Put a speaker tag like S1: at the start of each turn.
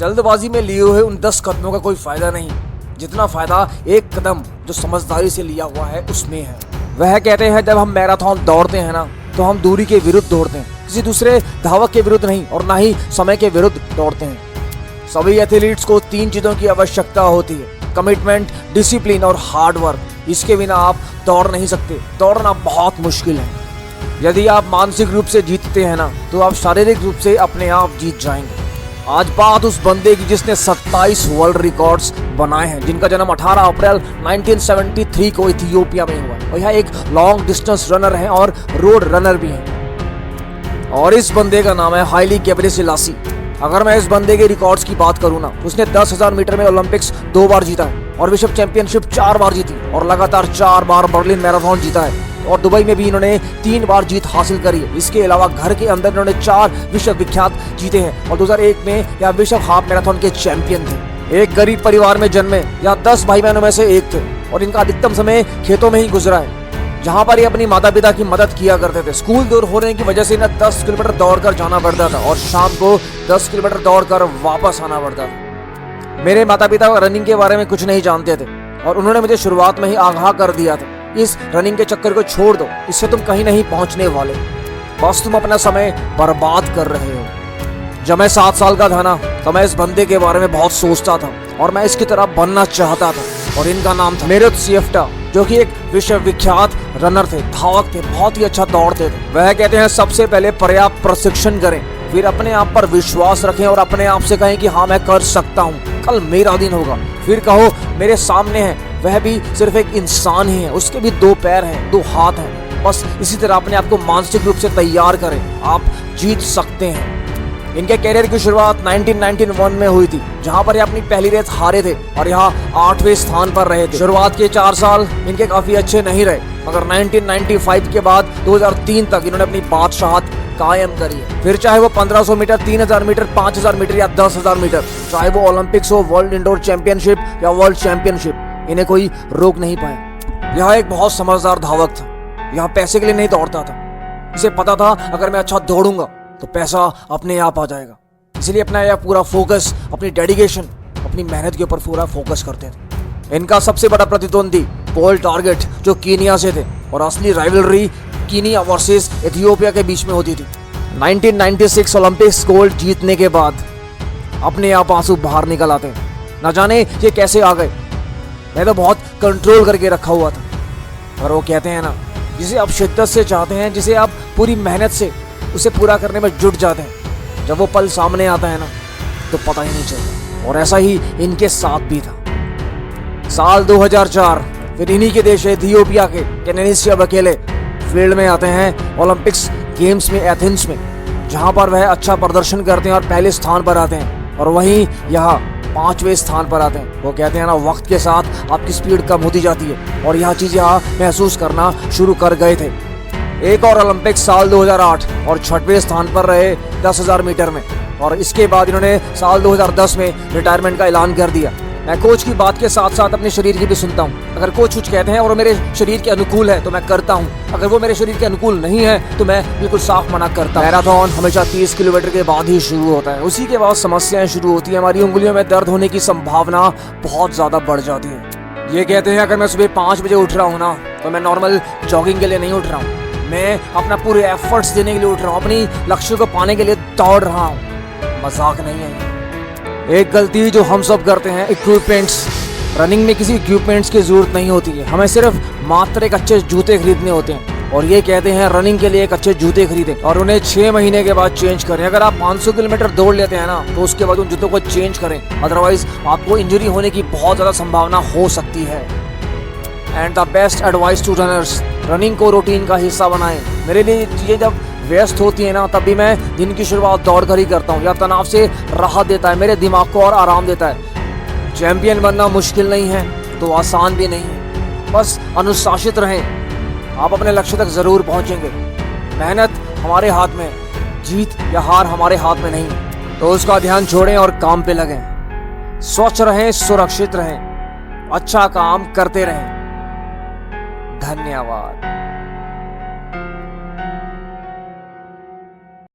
S1: जल्दबाजी में लिए हुए उन 10 कदमों का कोई फायदा नहीं, जितना फायदा एक कदम जो समझदारी से लिया हुआ है उसमें है। वह कहते हैं जब हम मैराथन दौड़ते हैं ना, तो हम दूरी के विरुद्ध दौड़ते हैं, किसी दूसरे धावक के विरुद्ध नहीं, और ना ही समय के विरुद्ध दौड़ते हैं। सभी एथलीट्स को 3 चीजों की आवश्यकता होती है: कमिटमेंट, डिसिप्लिन और हार्ड वर्क। इसके बिना आप दौड़ नहीं सकते। दौड़ना बहुत मुश्किल है। यदि आप मानसिक रूप से जीतते हैं ना, तो आप शारीरिक रूप से अपने आप जीत जाएंगे। आज बात उस बंदे की जिसने 27 वर्ल्ड रिकॉर्ड्स बनाए हैं, जिनका जन्म 18 अप्रैल 1973 को इथियोपिया में हुआ है, और यह एक लॉन्ग डिस्टेंस रनर है और रोड रनर भी है। और इस बंदे का नाम है हाइली गेब्रेसेलासी। अगर मैं इस बंदे के रिकॉर्ड्स की बात करूं ना, उसने 10,000 मीटर में ओलंपिक्स 2 बार जीता है, और विश्व चैंपियनशिप 4 बार जीती, और लगातार 4 बार बर्लिन मैराथन जीता है, और दुबई में भी इन्होंने 3 बार जीत हासिल करी है। इसके अलावा घर के अंदर इन्होंने 4 विश्व विख्यात जीते हैं, और 2001 में यह विश्व हाफ मैराथन के चैंपियन थे। एक गरीब परिवार में जन्मे, या 10 भाई बहनों में से एक थे, और इनका अधिकतम समय खेतों में ही गुजरा है, जहाँ पर ये अपनी माता पिता की मदद किया करते थे। स्कूल दूर होने की वजह से इन्हें 10 किलोमीटर दौड़कर जाना पड़ता था, और शाम को 10 किलोमीटर दौड़कर वापस आना पड़ता था। मेरे माता पिता रनिंग के बारे में कुछ नहीं जानते थे, और उन्होंने मुझे शुरुआत में ही आगाह कर दिया था, इस रनिंग के चक्कर को छोड़ दो, इससे तुम कहीं नहीं पहुंचने वाले, बस तुम अपना समय बर्बाद कर रहे हो। जब मैं 7 साल का था ना, तो मैं इस बंदे के बारे में बहुत सोचता था, और मैं इसकी तरह बनना चाहता था। और इनका नाम था मेरुत सेफ्टा, जो कि एक विश्व विख्यात रनर थे, धावक थे, बहुत ही अच्छा दौड़ते थे। वह कहते हैं सबसे पहले पर्याप्त प्रशिक्षण करें, फिर अपने आप पर विश्वास रखें, और अपने आप से कहें कि हाँ मैं कर सकता हूँ, कल मेरा दिन होगा। फिर कहो मेरे सामने है, वह भी सिर्फ एक इंसान ही है, उसके भी 2 पैर हैं, 2 हाथ हैं। बस इसी तरह अपने आप को मानसिक रूप से तैयार करें, आप जीत सकते हैं। इनके कैरियर की शुरुआत 1991 में हुई थी, जहां पर ये अपनी पहली रेस हारे थे, और यहाँ 8वें स्थान पर रहे थे। शुरुआत के 4 साल इनके काफी अच्छे नहीं रहे, मगर 1995 के बाद 2003 तक इन्होंने अपनी बादशाहत कायम करी है। फिर चाहे वो 1500 मीटर, 3000 मीटर, 5000 मीटर या 10,000 मीटर, चाहे वो ओलंपिक्स हो, वर्ल्ड इंडोर चैंपियनशिप या वर्ल्ड चैंपियनशिप, इन्हें कोई रोक नहीं पाया। यह एक बहुत समझदार धावक था। यह पैसे के लिए नहीं दौड़ता था। इसे पता था अगर मैं अच्छा दौड़ूंगा तो पैसा अपने आप आ जाएगा। इसलिए अपना यह पूरा फोकस, अपनी डेडिकेशन, अपनी मेहनत के ऊपर पूरा फोकस करते थे। इनका सबसे बड़ा प्रतिद्वंदी पॉल टारगेट, जो कीनिया से थे, और असली राइवलरी कीनिया वर्सेस इथियोपिया के बीच में होती थी। 1996 ओलंपिक्स गोल्ड जीतने के बाद अपने आप आंसू बाहर निकल आते हैं। न जाने ये कैसे आ गए। मैं तो बहुत कंट्रोल करके रखा हुआ था। और वो कहते हैं ना, जिसे आप शिद्दत से चाहते हैं, जिसे आप पूरी मेहनत से उसे पूरा करने में जुट जाते हैं, जब वो पल सामने आता है ना, तो पता ही नहीं चलता। और ऐसा ही इनके साथ भी था। साल 2004 फिर इन्हीं के देश इथियोपिया के केनेनिसिया बकेले फील्ड में आते हैं ओलंपिक्स गेम्स में एथेंस में, जहां पर वह अच्छा प्रदर्शन करते हैं और पहले स्थान पर आते हैं, और वहीं यहाँ 5वें स्थान पर आते हैं। वो कहते हैं ना, वक्त के साथ आपकी स्पीड कम होती जाती है, और यह चीज़ यहाँ महसूस करना शुरू कर गए थे। एक और ओलंपिक साल 2008 और 6वें स्थान पर रहे 10,000 मीटर में, और इसके बाद इन्होंने साल 2010 में रिटायरमेंट का ऐलान कर दिया। मैं कोच की बात के साथ साथ अपने शरीर की भी सुनता हूँ। अगर कोच कुछ कहते हैं और वो मेरे शरीर के अनुकूल है तो मैं करता हूँ, अगर वो मेरे शरीर के अनुकूल नहीं है तो मैं बिल्कुल साफ मना करता हूँ। मैराथन हमेशा 30 किलोमीटर के बाद ही शुरू होता है। उसी के बाद समस्याएं शुरू होती है। हमारी उंगलियों में दर्द होने की संभावना बहुत ज्यादा बढ़ जाती है। ये कहते हैं अगर मैं सुबह 5 बजे उठ रहा हूँ ना, तो मैं नॉर्मल जॉगिंग के लिए नहीं उठ रहा हूँ, मैं अपना पूरे एफर्ट्स देने के लिए उठ रहा हूँ, अपनी लक्ष्य को पाने के लिए दौड़ रहा हूँ। मजाक नहीं है। एक गलती जो हम सब करते हैं, इक्विपमेंट्स। रनिंग में किसी इक्विपमेंट्स की जरूरत नहीं होती है, हमें सिर्फ मात्र एक अच्छे जूते खरीदने होते हैं। और ये कहते हैं रनिंग के लिए एक अच्छे जूते खरीदें और उन्हें 6 महीने के बाद चेंज करें। अगर आप 500 किलोमीटर दौड़ लेते हैं ना, तो उसके बाद उन जूतों को चेंज करें, अदरवाइज आपको इंजरी होने की बहुत ज़्यादा संभावना हो सकती है। And the best advice to runners, running को रूटीन का हिस्सा बनाएं। मेरे लिए चीज़ें जब व्यस्त होती है ना, तब भी मैं दिन की शुरुआत दौड़ कर ही करता हूँ। यह तनाव से राहत देता है, मेरे दिमाग को और आराम देता है। चैंपियन बनना मुश्किल नहीं है तो आसान भी नहीं है, बस अनुशासित रहें, आप अपने लक्ष्य तक जरूर पहुंचेंगे। मेहनत हमारे हाथ में, जीत या हार हमारे हाथ में नहीं, तो उसका ध्यान छोड़ें और काम पे लगें। स्वच्छ रहें, सुरक्षित रहें, अच्छा काम करते रहें। धन्यवाद।